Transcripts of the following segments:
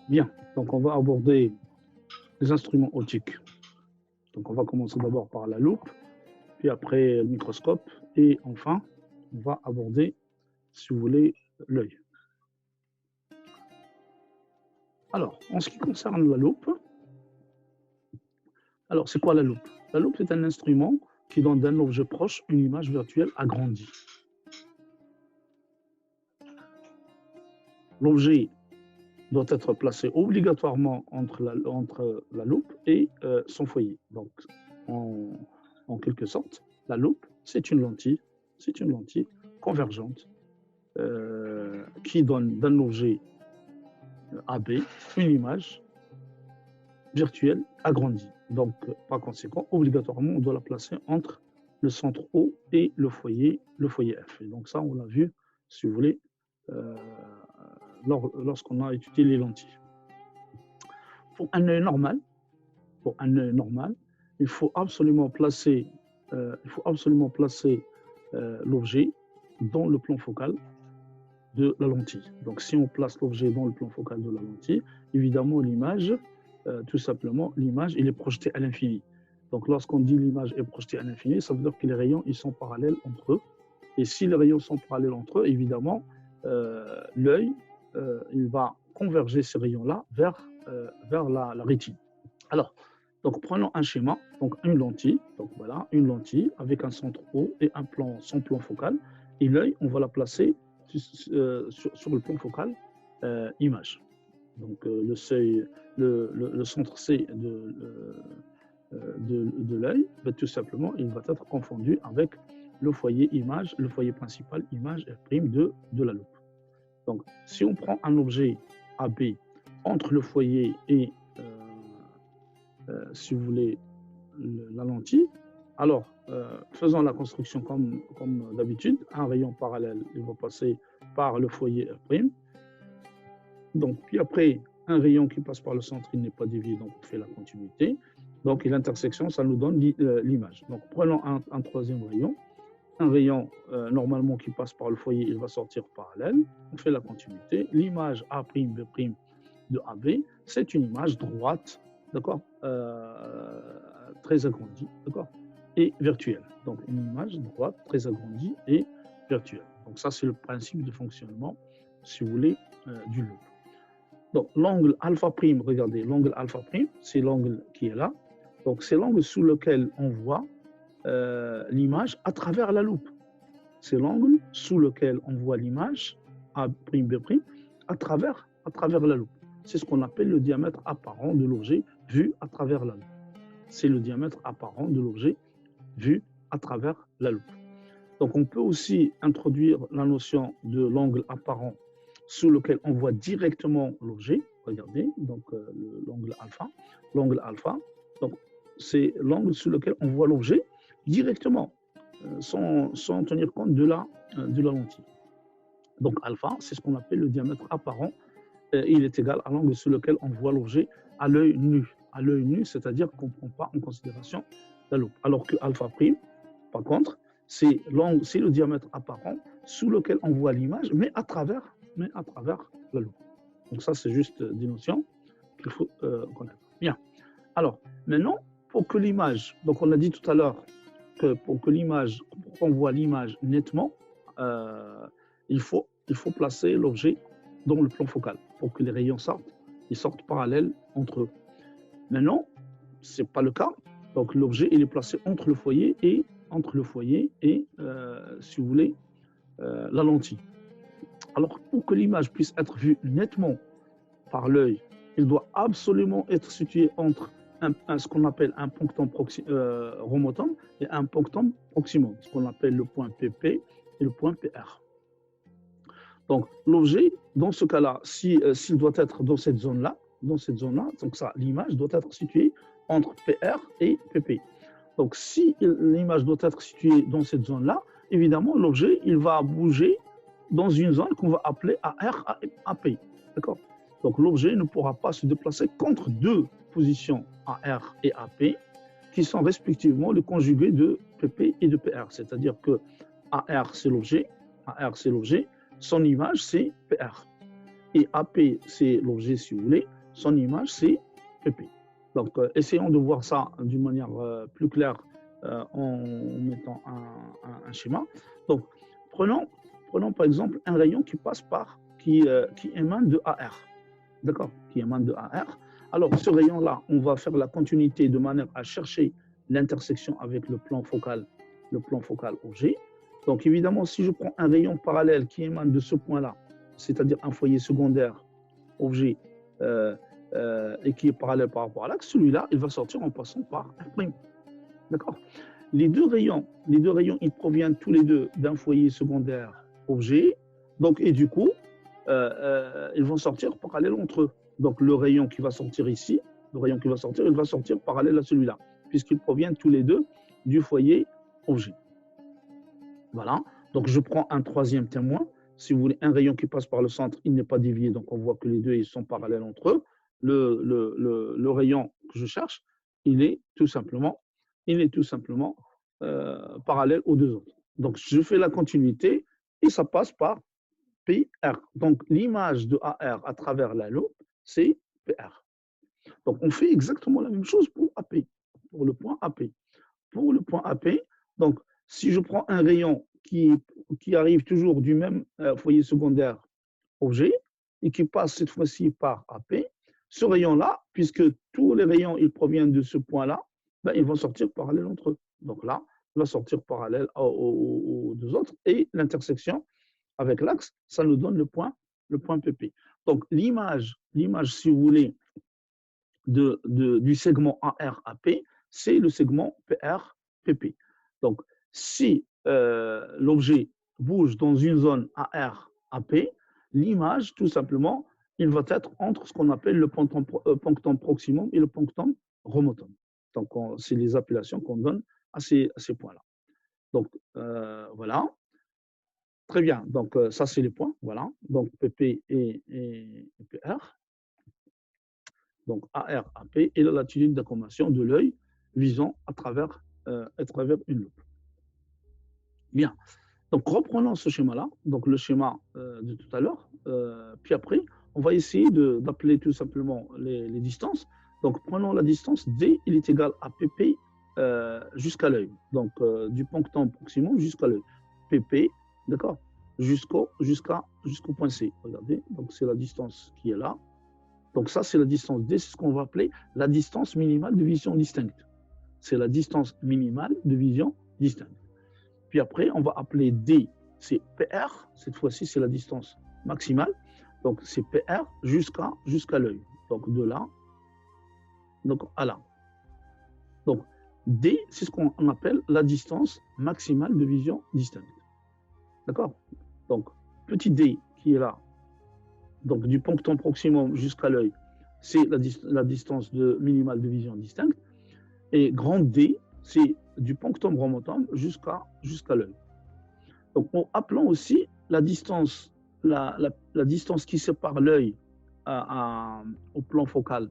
Bien, donc on va aborder les instruments optiques. Donc on va commencer d'abord par la loupe, puis après le microscope, et enfin, on va aborder, si vous voulez, l'œil. Alors, en ce qui concerne la loupe, alors c'est quoi la loupe? La loupe est un instrument qui donne d'un objet proche une image virtuelle agrandie. L'objet doit être placé obligatoirement entre la loupe et son foyer. Donc, en quelque sorte, la loupe, c'est une lentille convergente qui donne d'un objet AB une image virtuelle agrandie. Donc, par conséquent, obligatoirement, on doit la placer entre le centre O et le foyer F. Et donc ça, on l'a vu, si vous voulez, lorsqu'on a étudié les lentilles. Pour un œil normal, il faut absolument placer l'objet dans le plan focal de la lentille. Donc, si on place l'objet dans le plan focal de la lentille, évidemment, l'image, tout simplement, l'image, il est projetée à l'infini. Donc, lorsqu'on dit l'image est projetée à l'infini, ça veut dire que les rayons, ils sont parallèles entre eux. Et si les rayons sont parallèles entre eux, évidemment, l'œil, il va converger ces rayons-là vers la rétine. Alors, donc prenons un schéma, donc une lentille, donc voilà, une lentille avec un centre O et son plan focal. Et l'œil, on va la placer sur le plan focal image. Donc le centre C de l'œil, tout simplement, il va être confondu avec le foyer image, le foyer principal image F' de la loupe. Donc, si on prend un objet AB entre le foyer et, si vous voulez, la lentille, alors, faisons la construction comme d'habitude. Un rayon parallèle, il va passer par le foyer F'. Donc, puis après, un rayon qui passe par le centre, il n'est pas dévié, donc on fait la continuité. Donc, l'intersection, ça nous donne l'image. Donc, prenons un troisième rayon. Un rayon, normalement, qui passe par le foyer, il va sortir parallèle. On fait la continuité. L'image A', B' de AB, c'est une image droite, d'accord, très agrandie, d'accord, et virtuelle. Donc, une image droite, très agrandie et virtuelle. Donc, ça, c'est le principe de fonctionnement, si vous voulez, du loupe. Donc, l'angle alpha prime, regardez, l'angle alpha prime, c'est l'angle qui est là. Donc, c'est l'angle sous lequel on voit l'image à travers la loupe. C'est l'angle sous lequel on voit l'image A', B' à travers la loupe. C'est ce qu'on appelle le diamètre apparent de l'objet vu à travers la loupe. C'est le diamètre apparent de l'objet vu à travers la loupe. Donc, on peut aussi introduire la notion de l'angle apparent sous lequel on voit directement l'objet. Regardez, donc l'angle alpha. L'angle alpha, donc c'est l'angle sous lequel on voit l'objet directement, sans tenir compte de la lentille. Donc alpha, c'est ce qu'on appelle le diamètre apparent. Il est égal à l'angle sous lequel on voit l'objet à l'œil nu. À l'œil nu, c'est-à-dire qu'on ne prend pas en considération la loupe. Alors que alpha prime, par contre, c'est le diamètre apparent sous lequel on voit l'image, mais à travers la loupe. Donc ça, c'est juste des notions qu'il faut connaître. Bien. Alors, maintenant, pour que l'image, donc on a dit tout à l'heure que pour qu'on voit l'image nettement, il faut placer l'objet dans le plan focal pour que les rayons sortent parallèles entre eux. Maintenant, ce n'est pas le cas. Donc l'objet, il est placé entre le foyer et si vous voulez, la lentille. Alors, pour que l'image puisse être vue nettement par l'œil, il doit absolument être situé entre ce qu'on appelle un punctum remotum et un punctum proximum, ce qu'on appelle le point PP et le point PR. Donc, l'objet, dans ce cas-là, s'il doit être dans cette zone-là, donc ça, l'image doit être située entre PR et PP. Donc, si l'image doit être située dans cette zone-là, évidemment, l'objet, il va bouger dans une zone qu'on va appeler AR, AP. D'accord? Donc, l'objet ne pourra pas se déplacer qu'entre deux positions AR et AP, qui sont respectivement le conjugué de PP et de PR. C'est-à-dire que AR, c'est l'objet, son image, c'est PR. Et AP, c'est l'objet, si vous voulez, son image, c'est PP. Donc, essayons de voir ça d'une manière plus claire en mettant un schéma. Donc, prenons par exemple un rayon qui passe par, qui émane de AR. D'accord? Qui émane de AR. Alors, ce rayon-là, on va faire la continuité de manière à chercher l'intersection avec le plan focal OG. Donc, évidemment, si je prends un rayon parallèle qui émane de ce point-là, c'est-à-dire un foyer secondaire OG et qui est parallèle par rapport à l'axe, celui-là, il va sortir en passant par F'. D'accord? Les deux rayons, ils proviennent tous les deux d'un foyer secondaire OG. Donc, et du coup, ils vont sortir parallèles entre eux. Donc, le rayon qui va sortir ici, il va sortir parallèle à celui-là, puisqu'ils proviennent tous les deux du foyer OG. Voilà. Donc, je prends un troisième témoin. Si vous voulez, un rayon qui passe par le centre, il n'est pas dévié. Donc, on voit que les deux, ils sont parallèles entre eux. Le rayon que je cherche, il est tout simplement parallèle aux deux autres. Donc, je fais la continuité et ça passe par PR. Donc, l'image de AR à travers la loupe, c'est PR. Donc, on fait exactement la même chose pour AP, pour le point AP. Pour le point AP, donc, si je prends un rayon qui arrive toujours du même foyer secondaire OG et qui passe cette fois-ci par AP, ce rayon-là, puisque tous les rayons ils proviennent de ce point-là, ben, ils vont sortir parallèles entre eux. Donc là, il va sortir parallèle aux deux autres et l'intersection avec l'axe, ça nous donne le point PP. Donc l'image, si vous voulez, du segment AR-AP, c'est le segment PR-PP. Donc si l'objet bouge dans une zone AR-AP, l'image, tout simplement, il va être entre ce qu'on appelle le punctum proximum et le punctum remotum. Donc, c'est les appellations qu'on donne à ces points-là. Donc, voilà. Très bien. Donc, ça, c'est les points. Voilà. Donc, PP et PR. Donc, AR, AP et la latitude d'accommodation de l'œil visant à travers une loupe. Bien. Donc, reprenons ce schéma-là, donc le schéma de tout à l'heure. Puis après, on va essayer d'appeler tout simplement les distances. Donc, prenons la distance D, il est égal à PP jusqu'à l'œil. Donc, du punctum proximum jusqu'à l'œil. PP, d'accord, jusqu'au point C. Regardez, donc c'est la distance qui est là. Donc, ça, c'est la distance D, c'est ce qu'on va appeler la distance minimale de vision distincte. C'est la distance minimale de vision distincte. Puis après, on va appeler D, c'est PR. Cette fois-ci, c'est la distance maximale. Donc, c'est PR jusqu'à l'œil. Donc, de là, donc à là. Donc, D, c'est ce qu'on appelle la distance maximale de vision distincte. D'accord? Donc, petit d qui est là, donc du punctum proximum jusqu'à l'œil, c'est la distance minimale de vision distincte. Et grand D, c'est du punctum remotum jusqu'à l'œil. Donc, appelons aussi la distance, la distance qui sépare l'œil au plan focal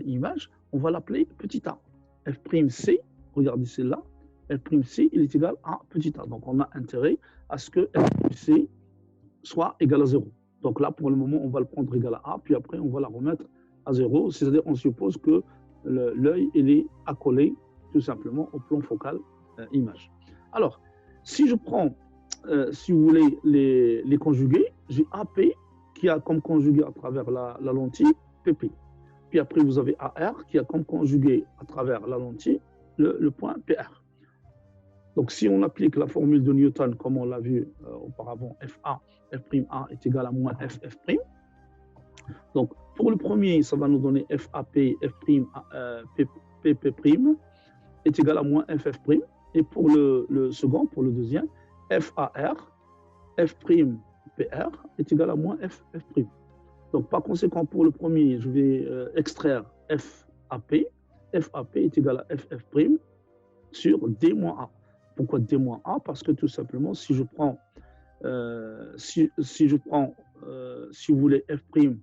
image, on va l'appeler petit a. F'C, regardez celle-là, F'C, il est égal à petit a. Donc, on a intérêt à ce que F'C soit égal à 0. Donc là, pour le moment, on va le prendre égal à a, puis après, on va la remettre à 0. C'est-à-dire, on suppose que l'œil, il est accolé tout simplement au plan focal image. Alors, si je prends, si vous voulez, les conjugués, j'ai AP qui a comme conjugué à travers la lentille PP. Puis après, vous avez AR qui a comme conjugué à travers la lentille le point PR. Donc, si on applique la formule de Newton, comme on l'a vu auparavant, FA, F'A est égal à moins FF'. Donc, pour le premier, ça va nous donner FAP, PP' est égal à moins FF'. Et pour le second, pour le deuxième, FAR, F'PR est égal à moins FF'. Donc, par conséquent, pour le premier, je vais extraire FAP. FAP est égal à FF' sur D moins A. Pourquoi D moins A? Parce que tout simplement, si je prends, si vous voulez, F'PP,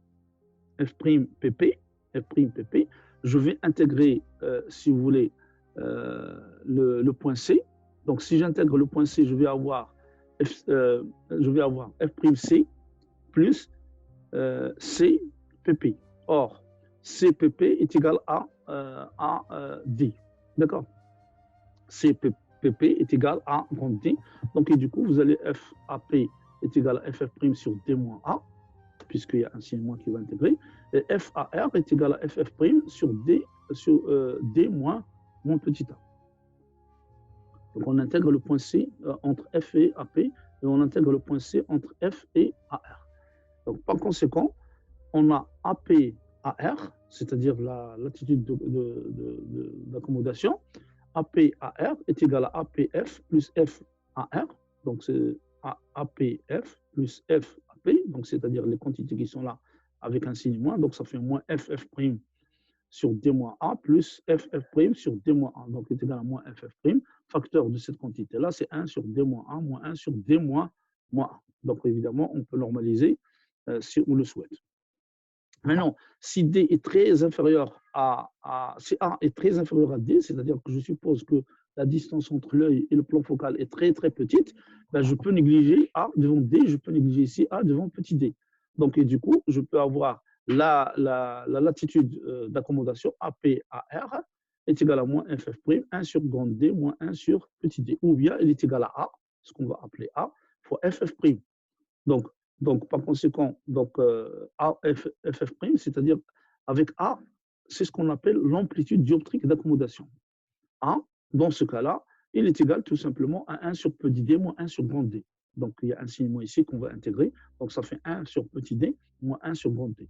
je vais intégrer, si vous voulez, le point C. Donc, si j'intègre le point C, je vais avoir F'C plus CPP. Or, CPP est égal à D. D'accord? CPP est égal à grand D. Donc, et du coup, vous allez FAP est égal à FF' sur D moins A, puisqu'il y a un signe moins qui va intégrer. Et FAR est égal à FF' sur D moins petit a. Donc, on intègre le point C entre F et AP et on intègre le point C entre F et AR. Donc, par conséquent, on a AP AR, c'est-à-dire l'attitude d'accommodation. AP AR est égal à APF plus FAR. Donc, c'est APF plus FAP, donc c'est-à-dire les quantités qui sont là avec un signe moins. Donc, ça fait moins FF' sur D moins A plus FF' sur D moins A. Donc, est égal à moins FF'. Facteur de cette quantité-là, c'est 1 sur D moins A moins 1 sur D moins A. Donc, évidemment, on peut normaliser si on le souhaite. Maintenant, si D est très inférieur si A est très inférieur à D, c'est-à-dire que je suppose que la distance entre l'œil et le plan focal est très très petite, ben je peux négliger A devant D, je peux négliger ici A devant petit d. Donc, et du coup, je peux avoir la latitude d'accommodation APAR est égale à moins FF', 1 sur grand D moins 1 sur petit d. Ou bien elle est égale à A, ce qu'on va appeler A, fois FF'. Donc, par conséquent, FF', c'est-à-dire avec A, c'est ce qu'on appelle l'amplitude dioptrique d'accommodation. A, dans ce cas-là, il est égal tout simplement à 1 sur petit d moins 1 sur grand D. Donc, il y a un signe moins ici qu'on va intégrer. Donc, ça fait 1 sur petit d moins 1 sur grand D.